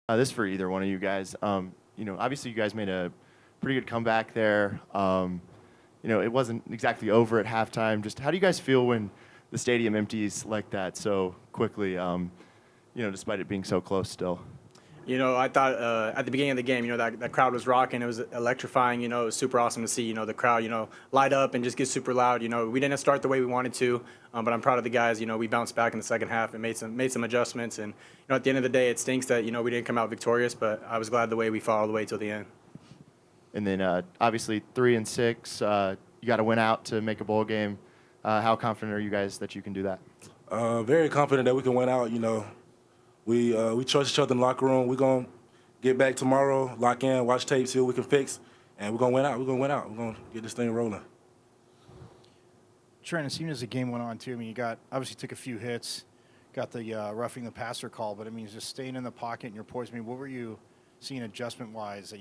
This is for either one of you guys. Obviously you guys made a pretty good comeback there. It wasn't exactly over at halftime. Just how do you guys feel when the stadium empties like that so quickly? Despite it being so close still. I thought at the beginning of the game, that crowd was rocking. It was electrifying. It was super awesome to see, the crowd, light up and just get super loud. We didn't start the way we wanted to, but I'm proud of the guys. We bounced back in the second half and made some adjustments. And, at the end of the day, it stinks that, we didn't come out victorious, but I was glad the way we fought all the way till the end. And then obviously 3 and 6, you got to win out to make a bowl game. How confident are you guys that you can do that? Very confident that we can win out. We trust each other in the locker room. We're going to get back tomorrow, lock in, watch tape, see what we can fix, and we're going to win out. We're going to win out. We're going to get this thing rolling. Trent, as soon as the game went on, too, I mean, you obviously took a few hits, got the roughing the passer call, but, I mean, just staying in the pocket and your poise. I mean, what were you seeing adjustment-wise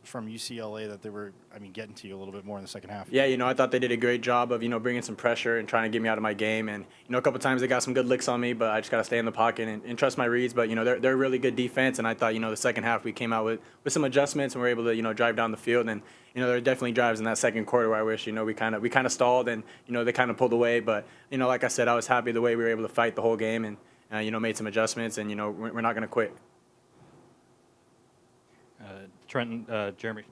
from UCLA that they were, getting to you a little bit more in the second half? Yeah, I thought they did a great job of, bringing some pressure and trying to get me out of my game. And, a couple times they got some good licks on me, but I just got to stay in the pocket and trust my reads. But, they're a really good defense. And I thought, the second half we came out with some adjustments and we were able to, drive down the field. And, there are definitely drives in that second quarter where I wish, we kind of stalled and, they kind of pulled away. But, like I said, I was happy the way we were able to fight the whole game and, made some adjustments. And, we're not going to quit. Trenton, Jeremy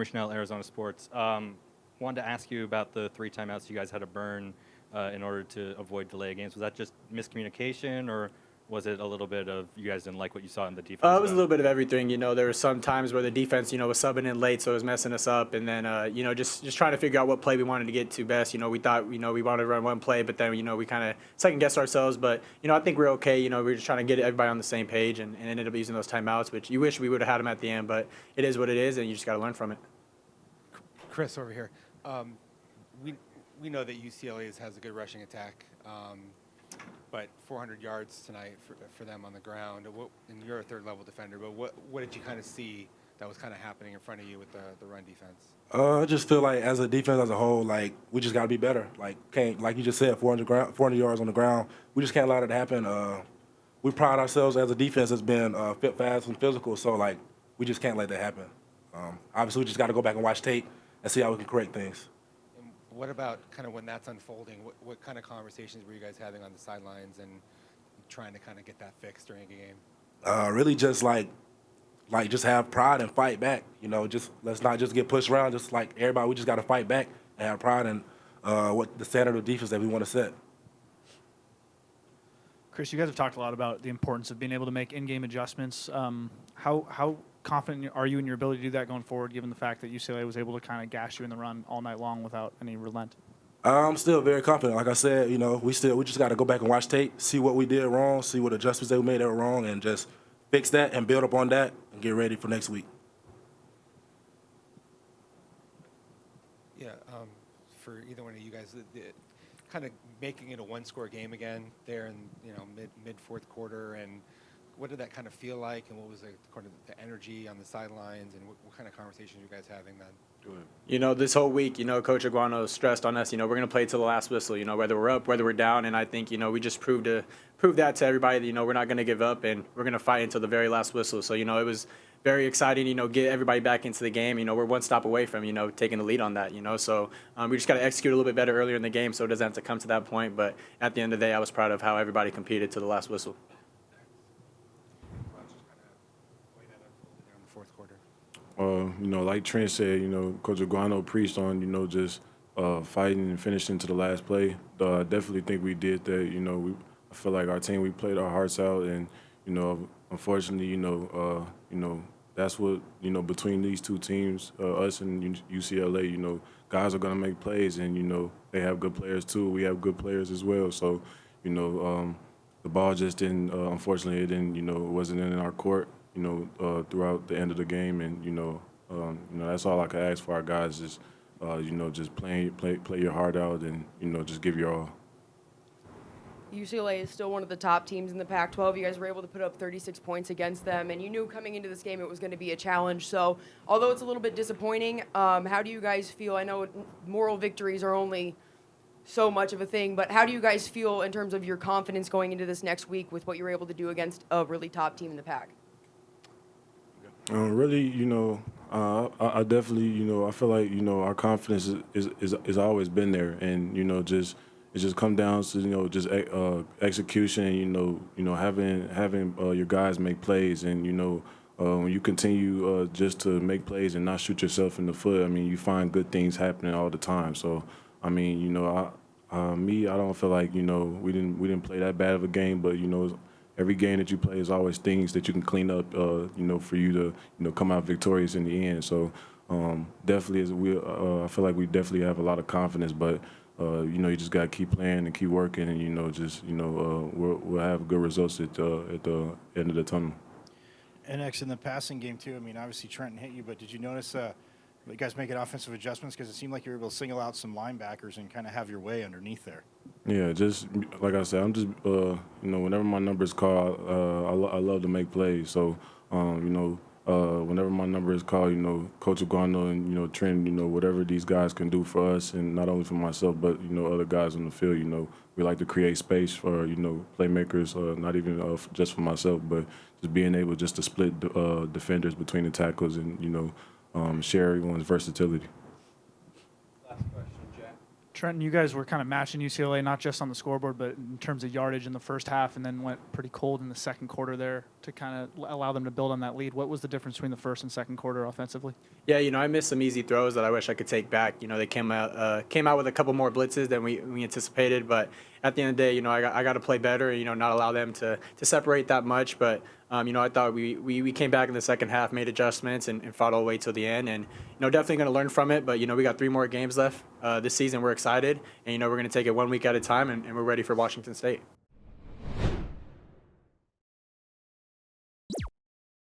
Schnell, Arizona Sports. Wanted to ask you about the 3 timeouts you guys had to burn in order to avoid delay games. Was that just miscommunication, or was it a little bit of you guys didn't like what you saw in the defense? It was a little bit of everything. There were some times where the defense, was subbing in late, so it was messing us up. And then, just trying to figure out what play we wanted to get to best. We thought, we wanted to run one play, but then, we kind of second-guessed ourselves. But, I think we're okay. We were just trying to get everybody on the same page and ended up using those timeouts, which you wish we would have had them at the end. But it is what it is, and you just got to learn from it. Chris over here. We know that UCLA has a good rushing attack. But 400 yards tonight for them on the ground. And you're a third-level defender, but what did you kind of see that was kind of happening in front of you with the run defense? I just feel like as a defense as a whole, we just got to be better. Like you just said, 400 yards on the ground. We just can't allow that to happen. We pride ourselves as a defense as being fit, fast, and physical. So we just can't let that happen. Obviously, we just got to go back and watch tape and see how we can correct things. What about kind of when that's unfolding? What kind of conversations were you guys having on the sidelines and trying to kind of get that fixed during a game? Really just just have pride and fight back. Just let's not just get pushed around. Just like everybody, we just got to fight back and have pride in what the standard of defense that we want to set. Chris, you guys have talked a lot about the importance of being able to make in-game adjustments. How confident are you in your ability to do that going forward, given the fact that UCLA was able to kind of gash you in the run all night long without any relent? I'm still very confident. Like I said, we just got to go back and watch tape, see what we did wrong, see what adjustments they made that were wrong, and just fix that and build up on that and get ready for next week. Yeah, for either one of you guys, kind of making it a one-score game again there in mid fourth quarter, and what did that kind of feel like, and what was the energy on the sidelines, and what kind of conversations you guys having then? This whole week, Coach Aguano stressed on us, we're going to play to the last whistle, whether we're up, whether we're down, and I think, we just proved that to everybody that, we're not going to give up, and we're going to fight until the very last whistle. So, it was very exciting, get everybody back into the game. We're one stop away from, taking the lead on that, So we just got to execute a little bit better earlier in the game so it doesn't have to come to that point. But at the end of the day, I was proud of how everybody competed to the last whistle. Like Trent said, Coach Aguano preached on, just fighting and finishing to the last play. I definitely think we did that. I feel like our team, we played our hearts out, and, unfortunately, that's what, between these two teams, us and UCLA, guys are going to make plays, and, they have good players too. We have good players as well. So, the ball just didn't, unfortunately, it wasn't in our court. Throughout the end of the game, and that's all I could ask for our guys is, just play your heart out, and just give your all. UCLA is still one of the top teams in the Pac-12. You guys were able to put up 36 points against them, and you knew coming into this game it was going to be a challenge. So, although it's a little bit disappointing, how do you guys feel? I know moral victories are only so much of a thing, but how do you guys feel in terms of your confidence going into this next week with what you were able to do against a really top team in the Pac? Really, I definitely, I feel like, our confidence is always been there, and it just come down to just execution, having your guys make plays, and when you continue just to make plays and not shoot yourself in the foot, I mean, you find good things happening all the time. So, I mean, I don't feel like we didn't play that bad of a game, but every game that you play is always things that you can clean up, for you to, come out victorious in the end. So definitely, I feel like we definitely have a lot of confidence, but you just got to keep playing and keep working, and we'll have good results at the end of the tunnel. And X in the passing game too. I mean, obviously Trenton hit you, but did you notice you guys making offensive adjustments because it seemed like you were able to single out some linebackers and kind of have your way underneath there? Yeah, just like I said, I'm just whenever my number is called, I love to make plays. So whenever my number is called, Coach Oguano and Trent, whatever these guys can do for us, and not only for myself, but other guys on the field, we like to create space for playmakers, not even just for myself, but just being able just to split defenders between the tackles and share everyone's versatility. Trenton, you guys were kind of matching UCLA, not just on the scoreboard, but in terms of yardage in the first half, and then went pretty cold in the second quarter there to kind of allow them to build on that lead. What was the difference between the first and second quarter offensively? Yeah, I missed some easy throws that I wish I could take back. They came out with a couple more blitzes than we anticipated, but at the end of the day, I got to play better, not allow them to separate that much. But I thought we came back in the second half, made adjustments, and fought all the way till the end. And definitely going to learn from it. But we got 3 more games left this season. We're excited, and we're going to take it 1 week at a time, and we're ready for Washington State.